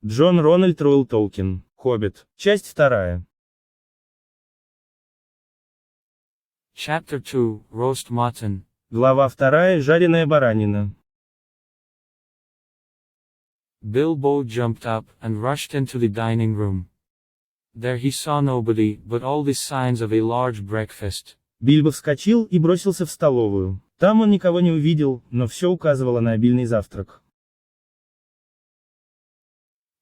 Джон Р. Толкин. Хоббит. Часть 2. Chapter 2, Roast Mutton. Глава 2. Жареная баранина. Bilbo jumped up and rushed into the dining room. There he saw nobody, but all the signs of a large breakfast. Бильбо вскочил и бросился в столовую. Там он никого не увидел, но все указывало на обильный завтрак.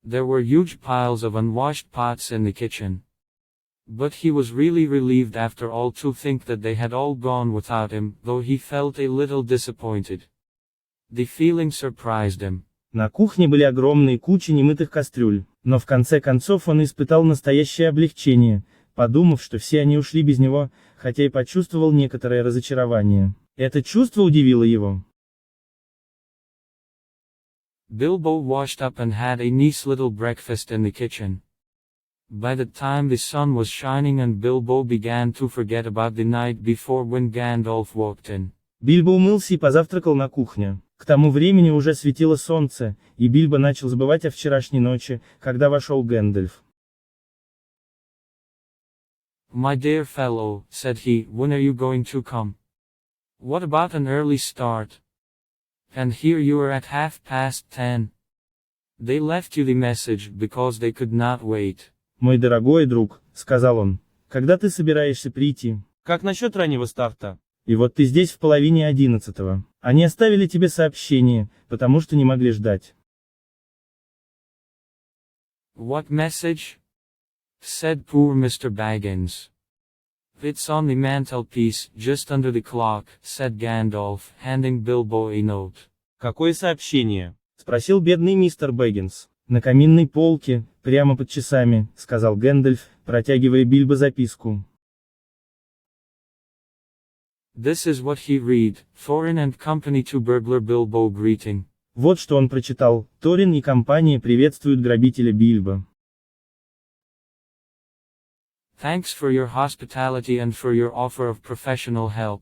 There were huge piles of unwashed pots in the kitchen. But he was really relieved after all to think that they had all gone without him, though he felt a little disappointed. The feeling surprised him. На кухне были огромные кучи немытых кастрюль, но в конце концов он испытал настоящее облегчение, подумав, что все они ушли без него, хотя и почувствовал некоторое разочарование. Это чувство удивило его. Bilbo washed up and had a nice little breakfast in the kitchen. By the time the sun was shining and Bilbo began to forget about the night before when Gandalf walked in. Бильбо умылся и позавтракал на кухне. К тому времени уже светило солнце, и Бильбо начал забывать о вчерашней ночи, когда вошел Гэндальф. My dear fellow, said he, when are you going to come? What about an early start? And here you are at 10:30. They left you the message because they could not wait. Мой дорогой друг, сказал он, когда ты собираешься прийти? Как насчет раннего старта? И вот ты здесь в 10:30. Они оставили тебе сообщение, потому что не могли ждать. What message? Said poor Mr. Baggins. It's on the mantelpiece, just under the clock, said Gandalf, handing Bilbo a note. Какое сообщение? Спросил бедный мистер Бэггинс. На каминной полке, прямо под часами, сказал Гэндальф, протягивая Бильбо записку. This is what he read, Thorin and company to burglar Bilbo greeting. Вот что он прочитал. Торин и компания приветствуют грабителя Бильбо. Thanks for your hospitality and for your offer of professional help.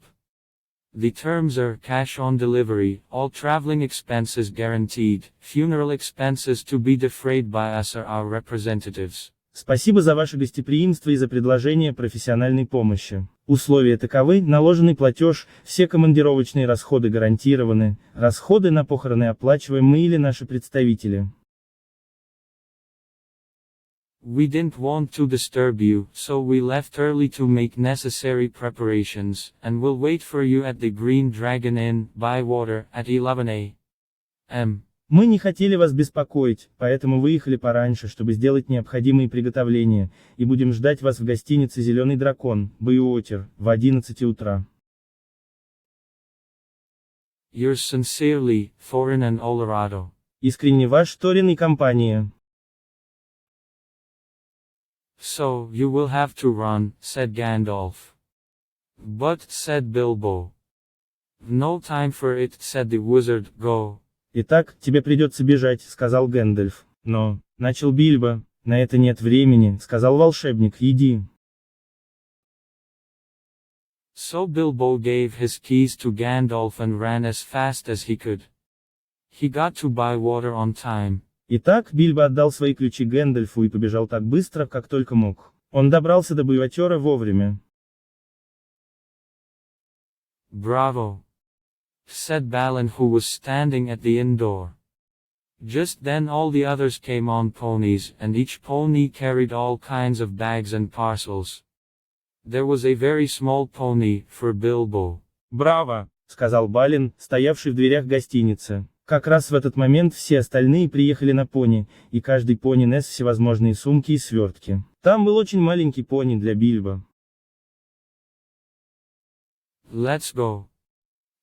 The terms are cash on delivery, all traveling expenses guaranteed, funeral expenses to be defrayed by us or our representatives. Спасибо за ваше гостеприимство и за предложение профессиональной помощи. Условия таковы: наложенный платеж, все командировочные расходы гарантированы, расходы на похороны оплачиваем мы или наши представители. We didn't want to disturb you, so we left early to make necessary preparations, and we'll wait for you at the Green Dragon Inn, Bywater, at 11 a.m. Мы не хотели вас беспокоить, поэтому выехали пораньше, чтобы сделать необходимые приготовления, и будем ждать вас в гостинице «Зеленый дракон», Bywater, в 11 утра. Yours sincerely, Thorin and Olorado. Искренне ваш Торин и компания. So, you will have to run, said Gandalf. But, said Bilbo. No time for it, said the wizard, go. Итак, тебе придется бежать, сказал Гэндальф. Но, начал Бильбо, на это нет времени, сказал волшебник, иди. So Bilbo gave his keys to Gandalf and ran as fast as he could. He got to Bywater on time. Итак, Бильбо отдал свои ключи Гэндальфу и побежал так быстро, как только мог. Он добрался до Bywater вовремя. Bravo! Said Balin, who was standing at the inn door. Just then all the others came on ponies, and each pony carried all kinds of bags and parcels. There was a very small pony, for Bilbo. «Браво!» — сказал Балин, стоявший в дверях гостиницы. Как раз в этот момент все остальные приехали на пони, и каждый пони нес всевозможные сумки и свертки. Там был очень маленький пони для Бильбо. Let's go,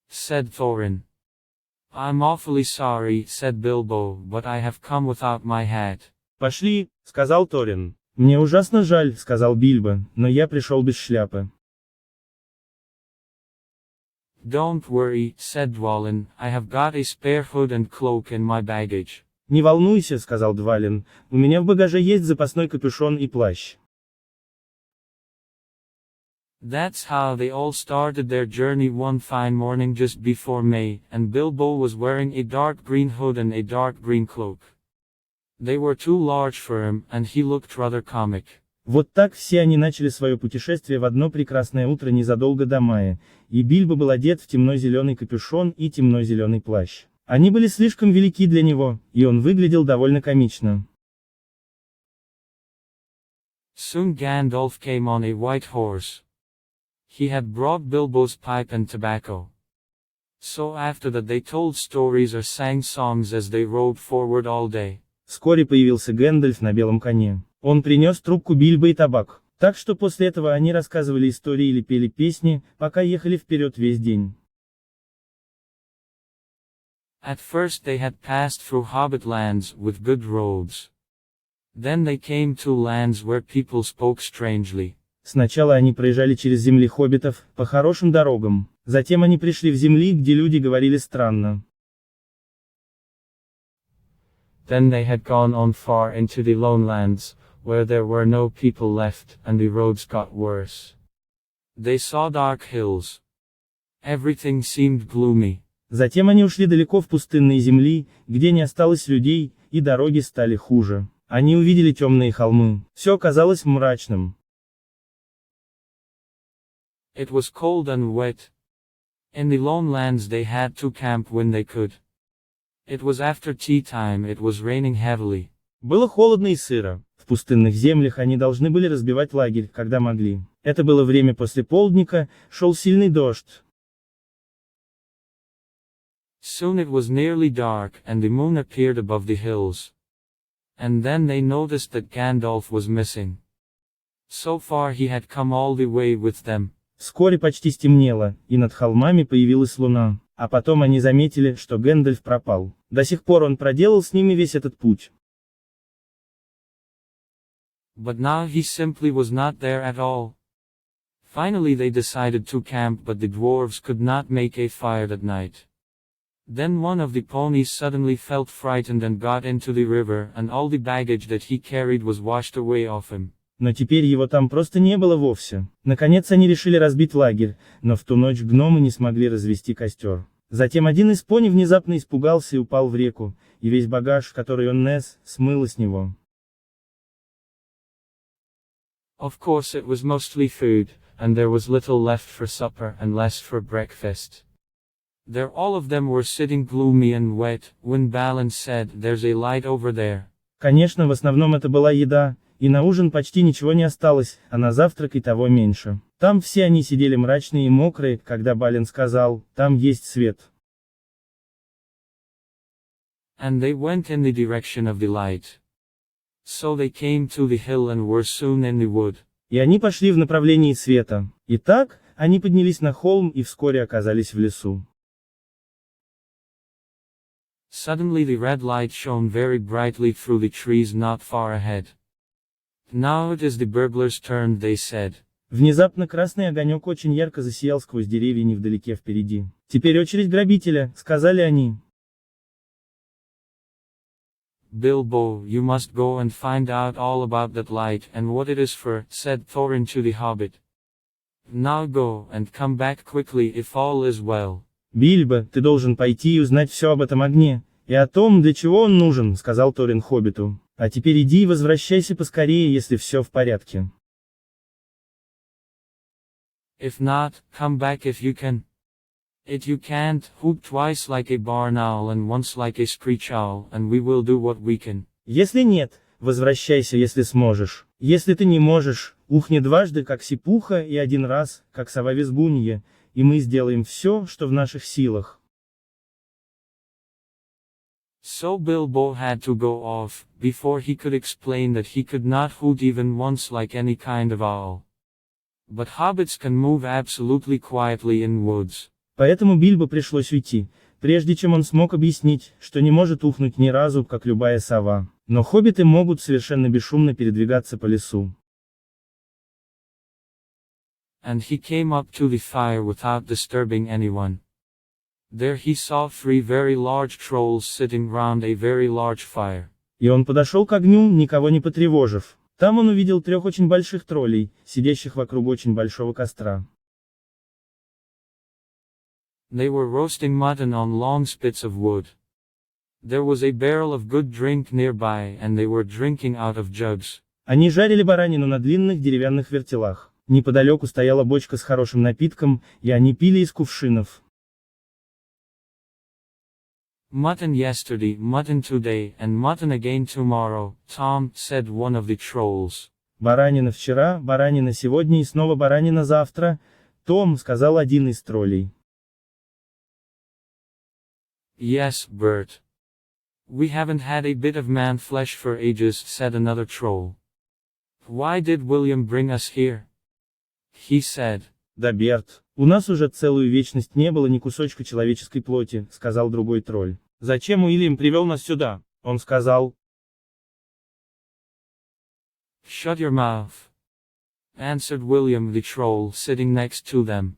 said Thorin. I'm awfully sorry, said Bilbo, but I have come without my hat. Пошли, сказал Торин. Мне ужасно жаль, сказал Бильбо, но я пришел без шляпы. Don't worry, said Dwalin, I have got a spare hood and cloak in my baggage. Не волнуйся, сказал Двалин, у меня в багаже есть запасной капюшон и плащ. That's how they all started their journey one fine morning just before May, and Bilbo was wearing a dark green hood and a dark green cloak. They were too large for him, and he looked rather comic. Вот так все они начали свое путешествие в одно прекрасное утро незадолго до мая, и Бильбо был одет в темно-зеленый капюшон и темно-зеленый плащ. Они были слишком велики для него, и он выглядел довольно комично. Soon Gandalf came on a white horse. He had brought Bilbo's pipe and tobacco. So after that they told stories or sang songs as they rode forward all day. Вскоре появился Гэндальф на белом коне. Он принес трубку Бильбо и табак. Так что после этого они рассказывали истории или пели песни, пока ехали вперед весь день. At first they had passed through Hobbit lands with good roads. Then they came to lands where people spoke strangely. Сначала они проезжали через земли хоббитов, по хорошим дорогам. Затем они пришли в земли, где люди говорили странно. Then they had gone on far into the lone lands, where there were no people left, and the roads got worse. They saw dark hills. Everything seemed gloomy. Затем они ушли далеко в пустынные земли, где не осталось людей, и дороги стали хуже. Они увидели темные холмы. Все казалось мрачным. It was cold and wet. In the lone lands they had to camp when they could. It was after tea time, it was raining heavily. Было холодно и сыро. В пустынных землях они должны были разбивать лагерь, когда могли. Это было время после полдника, шел сильный дождь. Soon it was nearly dark, and the moon appeared above the hills. And then they noticed that Gandalf was missing. So far he had come all the way with them. Вскоре почти стемнело, и над холмами появилась луна. А потом они заметили, что Гэндальф пропал. До сих пор он проделал с ними весь этот путь. But now he simply was not there at all. Finally they decided to camp, but the dwarves could not make a fire that night. Then one of the ponies suddenly felt frightened and got into the river, and all the baggage that he carried was washed away off him. Но теперь его там просто не было вовсе. Наконец они решили разбить лагерь, но в ту ночь гномы не смогли развести костер. Затем один из пони внезапно испугался и упал в реку, и весь багаж, который он нес, смыло с него. Of course it was mostly food, and there was little left for supper and less for breakfast. There all of them were sitting gloomy and wet, when Balin said, "There's a light over there." Конечно, в основном это была еда, и на ужин почти ничего не осталось, а на завтрак и того меньше. Там все они сидели мрачные и мокрые, когда Балин сказал, там есть свет. And they went in the direction of the light. So they came to the hill and were soon in the wood. И они пошли в направлении света. Итак, они поднялись на холм и вскоре оказались в лесу. Suddenly the red light shone very brightly through the trees not far ahead. Now it is the burglar's turn, they said. Внезапно красный огонек очень ярко засиял сквозь деревья невдалеке впереди. Теперь очередь грабителя, сказали они. Bilbo, you must go and find out all about that light and what it is for, said Thorin to the Hobbit. Now go, and come back quickly if all is well. Бильбо, ты должен пойти и узнать все об этом огне, и о том, для чего он нужен, сказал Торин Хоббиту. А теперь иди и возвращайся поскорее, если все в порядке. If not, come back if you can. If you can't, hoop twice like a barn owl and once like a screech owl, and we will do what we can. Если нет, возвращайся, если сможешь. Если ты не можешь, ухни дважды, как сипуха, и один раз, как сова-визгунья, и мы сделаем все, что в наших силах. So Bilbo had to go off, before he could explain that he could not hoot even once like any kind of owl. But hobbits can move absolutely quietly in woods. Поэтому Бильбо пришлось уйти, прежде чем он смог объяснить, что не может ухнуть ни разу, как любая сова. Но хоббиты могут совершенно бесшумно передвигаться по лесу. And he came up to the fire without disturbing anyone. There he saw 3 very large trolls sitting round a very large fire. И он подошел к огню, никого не потревожив. Там он увидел 3 очень больших троллей, сидящих вокруг очень большого костра. They were roasting mutton on long spits of wood. There was a barrel of good drink nearby and they were drinking out of jugs. Они жарили баранину на длинных деревянных вертелах. Неподалеку стояла бочка с хорошим напитком, и они пили из кувшинов. Mutton yesterday, mutton today, and mutton again tomorrow, Tom, said one of the trolls. Баранина вчера, баранина сегодня и снова баранина завтра, Том, сказал один из троллей. Yes, Bert. We haven't had a bit of man flesh for ages, said another troll. Why did William bring us here? He said. Да, Берт, у нас уже целую вечность не было ни кусочка человеческой плоти, сказал другой тролль. Зачем Уильям привел нас сюда? Он сказал. Shut your mouth, answered William the troll sitting next to them.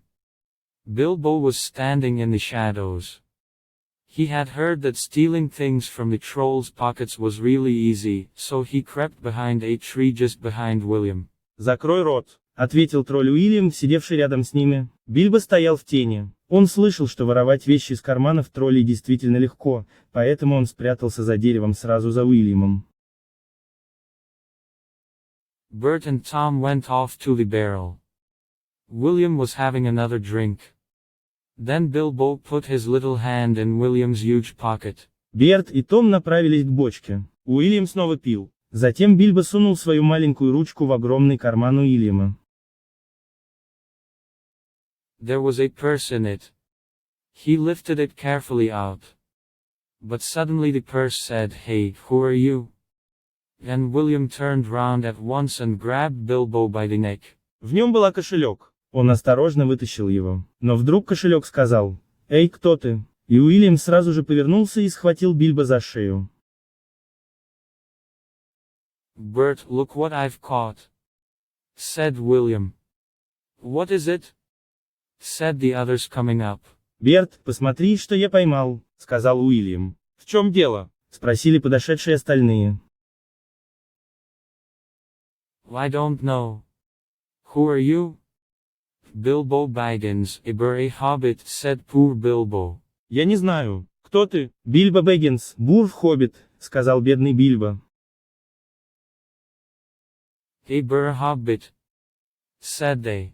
Bilbo was standing in the shadows. He had heard that stealing things from the troll's pockets was really easy, so he crept behind a tree just behind William. Закрой рот, ответил тролль Уильям, сидевший рядом с ними. Бильбо стоял в тени. Он слышал, что воровать вещи из карманов троллей действительно легко, поэтому он спрятался за деревом сразу за Уильямом. Bert and Tom went off to the barrel. William was having another drink. Then Bilbo put his little hand in William's huge pocket. Берт и Том направились к бочке. Уильям снова пил. Затем Бильбо сунул свою маленькую ручку в огромный карман Уильяма. There was a purse in it. He lifted it carefully out. But suddenly the purse said, "Hey, who are you?" And William turned round at once and grabbed Bilbo by the neck. В нем был кошелек. Он осторожно вытащил его. Но вдруг кошелек сказал: «Эй, кто ты?» И Уильям сразу же повернулся и схватил Бильбо за шею. Bert, look what I've caught, said William. What is it? Said the others coming up. Берт, посмотри, что я поймал, сказал Уильям. В чем дело? Спросили подошедшие остальные. I don't know. Who are you? Бильбо Бэггинс, a Hobbit, said poor Bilbo. Я не знаю, кто ты? Бильбо Бэггинс, бур в Хоббит, сказал бедный Бильбо. A Hobbit, said they.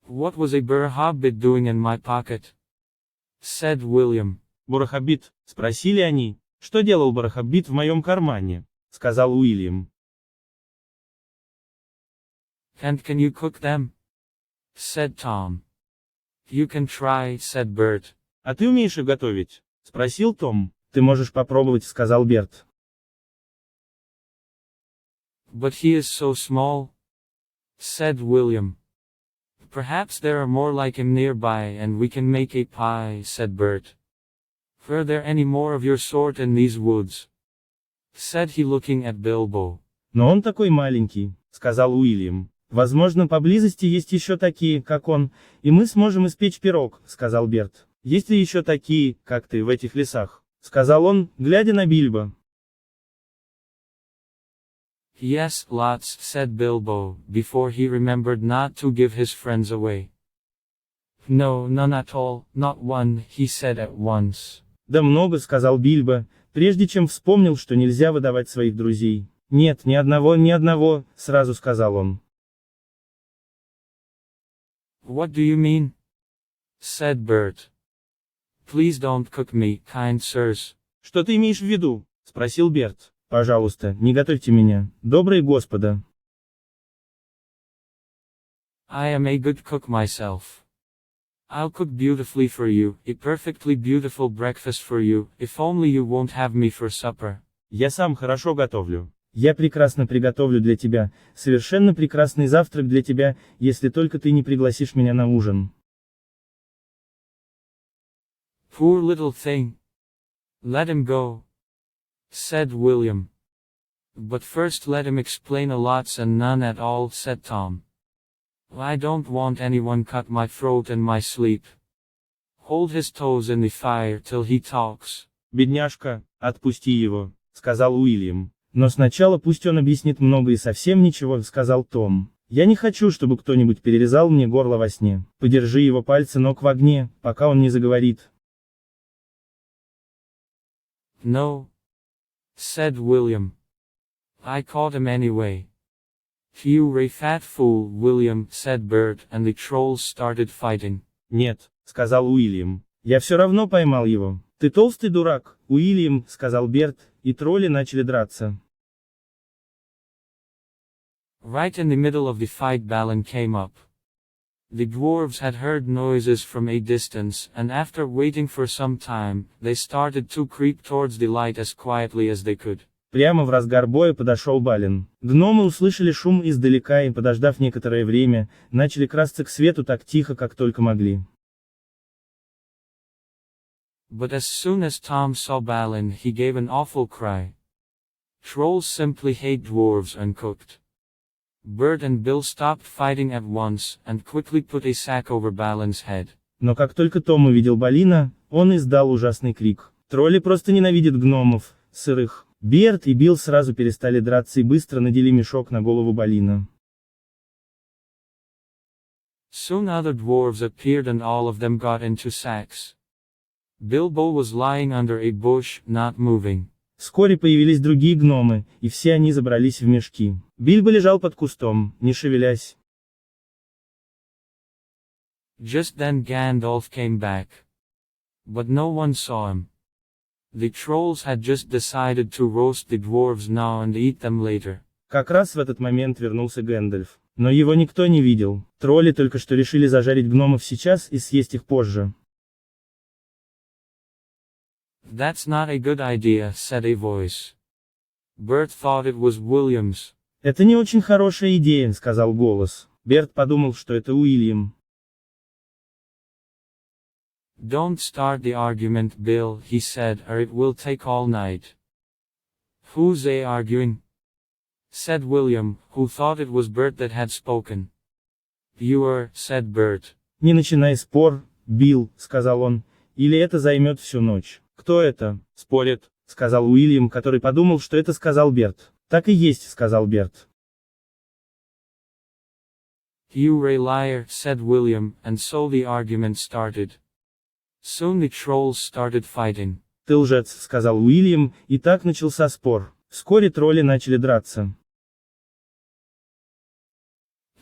What was a Hobbit doing in my pocket? Said William. Хоббит, спросили они. Что делал Хоббит в моем кармане? Сказал Уильям. And can you cook them? Said Tom. You can try, said Bert. А ты умеешь их готовить? Спросил Том. Ты можешь попробовать, сказал Берт. But he is so small, said William. Perhaps there are more like him nearby and we can make a pie, said Bert. Were there any more of your sort in these woods? Said he, looking at Bilbo. Но он такой маленький, сказал Уильям. Возможно, поблизости есть еще такие, как он, и мы сможем испечь пирог, сказал Берт. Есть ли еще такие, как ты, в этих лесах? Сказал он, глядя на Бильбо. Yes, lots, said Bilbo, before he remembered not to give his friends away. No, none at all, not one, he said at once. Да много, сказал Бильбо, прежде чем вспомнил, что нельзя выдавать своих друзей. Нет, ни одного, сразу сказал он. What do you mean? Said Bert. Please don't cook me, kind sirs. Что ты имеешь в виду? Спросил Берт. Пожалуйста, не готовьте меня, добрые господа. I am a good cook myself. I'll cook beautifully for you, a perfectly beautiful breakfast for you, if only you won't have me for supper. Я сам хорошо готовлю. Я прекрасно приготовлю для тебя, совершенно прекрасный завтрак для тебя, если только ты не пригласишь меня на ужин. Poor little thing. Let him go, said William. But first let him explain a lots and none at all, said Tom. I don't want anyone cut my throat in my sleep. Hold his toes in the fire till he talks. Бедняжка, отпусти его, сказал Уильям. Но сначала пусть он объяснит много и совсем ничего, сказал Том. Я не хочу, чтобы кто-нибудь перерезал мне горло во сне. Подержи его пальцы ног в огне, пока он не заговорит. No, said William. I caught him anyway. You're a fat fool, William, said Bert, and the trolls started fighting. Нет, сказал Уильям. Я все равно поймал его. Ты толстый дурак, Уильям, сказал Берт, и тролли начали драться. Right in the middle of the fight, Balin came up. The dwarves had heard noises from a distance, and after waiting for some time, they started to creep towards the light as quietly as they could. Прямо в разгар боя подошел Балин. Гномы услышали шум издалека и, подождав некоторое время, начали красться к свету так тихо, как только могли. But as soon as Tom saw Balin, he gave an awful cry. Trolls simply hate dwarves uncooked. Bert and Bill stopped fighting at once, and quickly put a sack over Balin's head. Но как только Том увидел Балина, он издал ужасный крик. Тролли просто ненавидят гномов, сырых. Берт и Билл сразу перестали драться и быстро надели мешок на голову Балина. Soon other dwarves appeared and all of them got into sacks. Bilbo was lying under a bush, not moving. Вскоре появились другие гномы, и все они забрались в мешки. Бильбо лежал под кустом, не шевелясь. Just then Gandalf came back. But no one saw him. The trolls had just decided to roast the dwarves now and eat them later. Как раз в этот момент вернулся Гэндальф. Но его никто не видел. Тролли только что решили зажарить гномов сейчас и съесть их позже. That's not a good idea, said a voice. Bert thought it was William's. Это не очень хорошая идея, сказал голос. Берт подумал, что это Уильям. Don't start the argument, Bill, he said, or it will take all night. Who's they arguing? Said William, who thought it was Bert that had spoken. You are, said Bert. Не начинай спор, Билл, сказал он, или это займет всю ночь. Кто это, спорит, сказал Уильям, который подумал, что это сказал Берт. Так и есть, сказал Берт. You're a liar, said William, and so the argument started. Soon the trolls started fighting. Ты лжец, сказал Уильям, и так начался спор. Вскоре тролли начали драться.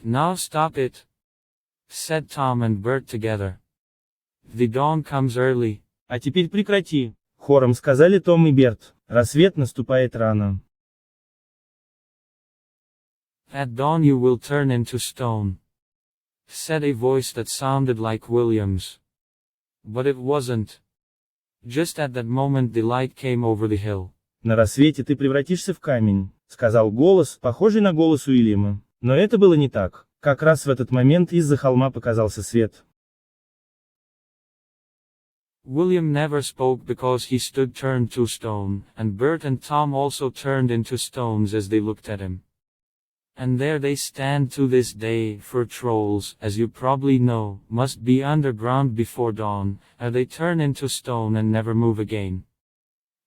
Now stop it, said Tom and Bert together. The dawn comes early. А теперь прекрати, хором сказали Том и Берт. Рассвет наступает рано. At dawn you will turn into stone, said a voice that sounded like William's. But it wasn't. Just at that moment the light came over the hill. На рассвете ты превратишься в камень, сказал голос, похожий на голос Уильяма. Но это было не так. Как раз в этот момент из-за холма показался свет. William never spoke because he stood turned to stone, and Bert and Tom also turned into stones as they looked at him. And there they stand to this day, for trolls, as you probably know, must be underground before dawn, or they turn into stone and never move again.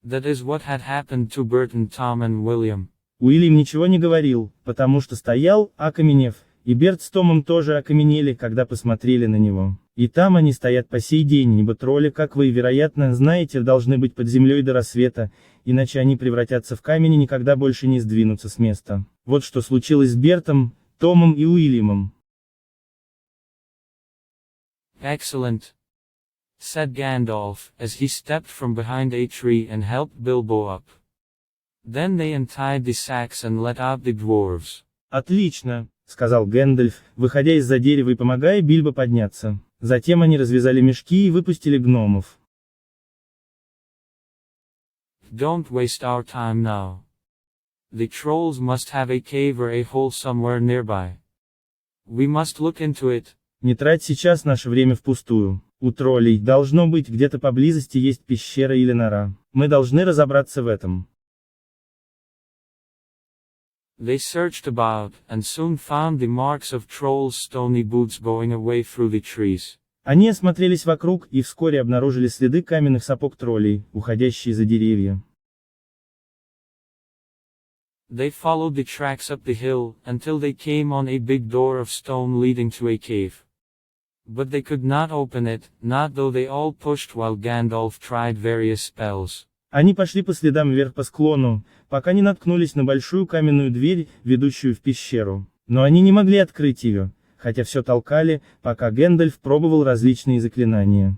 That is what had happened to Bert and Tom and William. Уильям ничего не говорил, потому что стоял, окаменев, и Берт с Томом тоже окаменели, когда посмотрели на него. И там они стоят по сей день, ибо тролли, как вы, вероятно, знаете, должны быть под землей до рассвета, иначе они превратятся в камень и никогда больше не сдвинутся с места. Вот что случилось с Бертом, Томом и Уильямом. Excellent, said Gandalf, as he stepped from behind a tree and helped Bilbo up. Then they untied the sacks and let out the dwarves. Отлично, сказал Гэндальф, выходя из-за дерева и помогая Бильбо подняться. Затем они развязали мешки и выпустили гномов. Don't waste our time now. The trolls must have a cave or a hole somewhere nearby. We must look into it. Не трать сейчас наше время впустую. У троллей должно быть где-то поблизости есть пещера или нора. Мы должны разобраться в этом. They searched about, and soon found the marks of trolls' stony boots going away through the trees. Они осмотрелись вокруг и вскоре обнаружили следы каменных сапог троллей, уходящие за деревья. They followed the tracks up the hill, until they came on a big door of stone leading to a cave. But they could not open it, not though they all pushed while Gandalf tried various spells. Они пошли по следам вверх по склону, пока не наткнулись на большую каменную дверь, ведущую в пещеру. Но они не могли открыть ее, хотя все толкали, пока Гэндальф пробовал различные заклинания.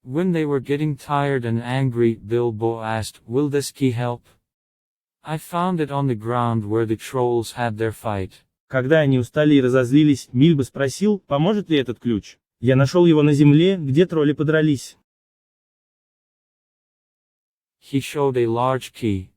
When they were getting tired and angry, Bilbo asked, "Will this key help? I found it on the ground where the trolls had their fight." Когда они устали и разозлились, Бильбо спросил, поможет ли этот ключ. Я нашел его на земле, где тролли подрались. He showed a large key.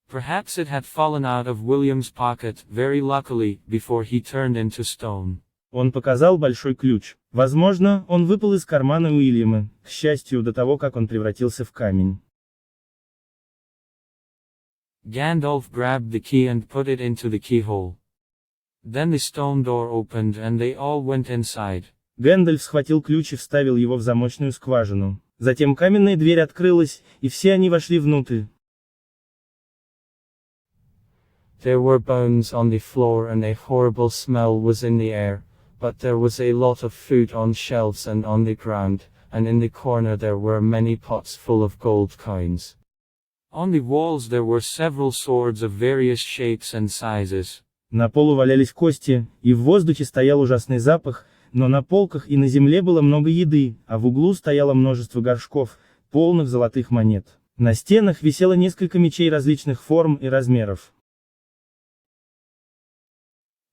Perhaps it had fallen out of William's pocket, very luckily, before he turned into stone. Он показал большой ключ. Возможно, он выпал из кармана Уильяма, к счастью, до того, как он превратился в камень. Gandalf grabbed the key and put it into the keyhole. Then the stone door opened and they all went inside. Гэндальф схватил ключ и вставил его в замочную скважину. Затем каменная дверь открылась, и все они вошли внутрь. There were bones on the floor and a horrible smell was in the air, but there was a lot of food on shelves and on the ground, and in the corner there were many pots full of gold coins. On the walls there were several swords of various shapes and sizes. На полу валялись кости, и в воздухе стоял ужасный запах, но на полках и на земле было много еды, а в углу стояло множество горшков, полных золотых монет. На стенах висело несколько мечей различных форм и размеров.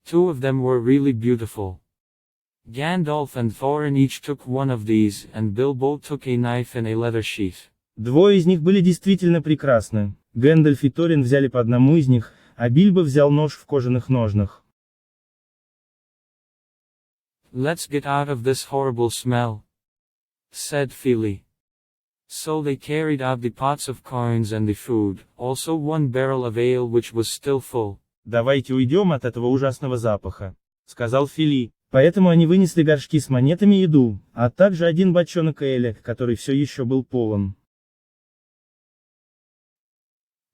Two of them were really beautiful. Gandalf and Thorin each took one of these, and Bilbo took a knife in a leather sheath. Двое из них были действительно прекрасны. Гэндальф и Торин взяли по одному из них, а Бильбо взял нож в кожаных ножнах. "Let's get out of this horrible smell," said Fili. So they carried out the pots of coins and the food, also one barrel of ale which was still full. «Давайте уйдем от этого ужасного запаха», — сказал Фили. Поэтому они вынесли горшки с монетами и еду, а также один бочонок эля, который все еще был полон.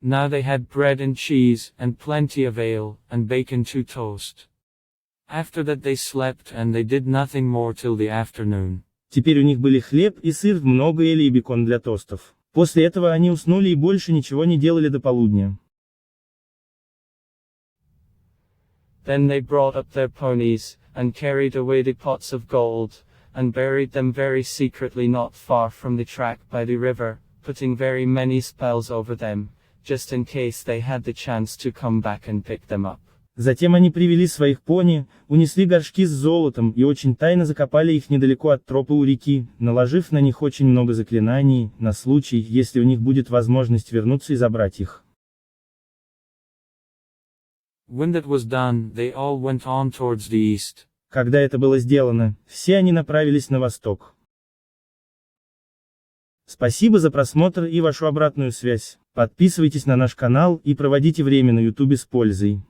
Now they had bread and cheese, and plenty of ale, and bacon to toast. After that they slept and they did nothing more till the afternoon. Теперь у них были хлеб и сыр, много эля и бекон для тостов. После этого они уснули и больше ничего не делали до полудня. Then they brought up their ponies, and carried away the pots of gold, and buried them very secretly not far from the track by the river, putting very many spells over them, just in case they had the chance to come back and pick them up. Затем они привели своих пони, унесли горшки с золотом и очень тайно закопали их недалеко от тропы у реки, наложив на них очень много заклинаний, на случай, если у них будет возможность вернуться и забрать их. When that was done, they all went on towards the east. Когда это было сделано, все они направились на восток. Спасибо за просмотр и вашу обратную связь. Подписывайтесь на наш канал и проводите время на YouTube с пользой.